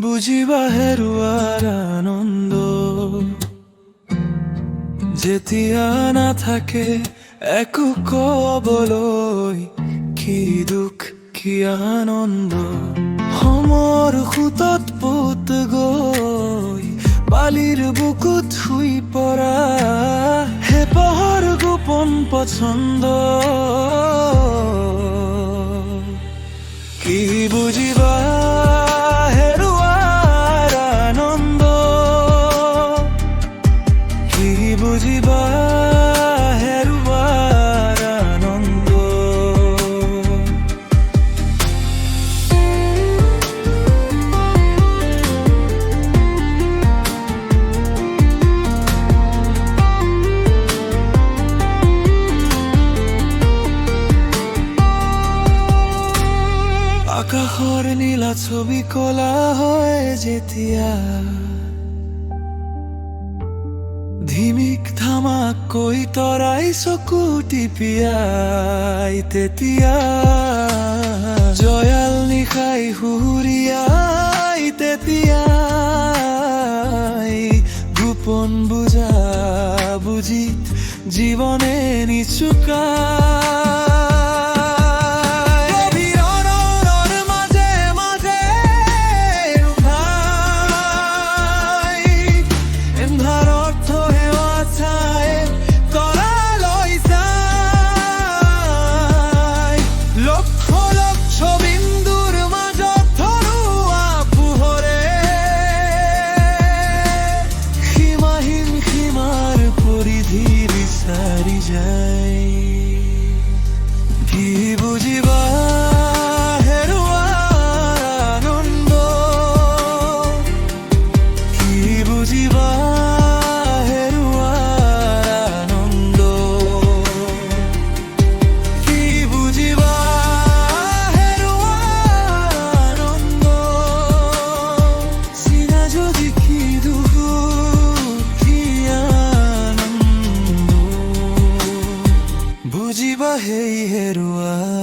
বুজিবা হেৰুৱাৰ আনন্দ যেতিয়া নাথাকে একো কবলৈ কি দুখ কি আনন্দ সমৰ খুতত পুত গৈ বালিৰ বুকুত শুই পৰা হে পহৰ গোপন পছন্দ কি বুজিবা হেৰুৱাৰ আনন্দ কি বুজিবা হেৰুৱাৰ আনন্দ আকাশৰ নীলা ছবি কলা হয় যেতিয়া ধিমিক ধামাকৈ তৰাই চকু টিপিয়াই তেতিয়া জয়াল নিশাই সুৰিয়াই তেতিয়াই গোপন বুজা বুজিত জীৱনে নিচুকা কি বুজিবা হেৰুৱাৰ আনন্দ কি বুজিবা হেৰুৱাৰ আনন্দ কি বুজিবা হেৰুৱাৰ আনন্দ চিনা যদি কি দুখ কি আনন্দ বুজিবা সেই হেৰুৱা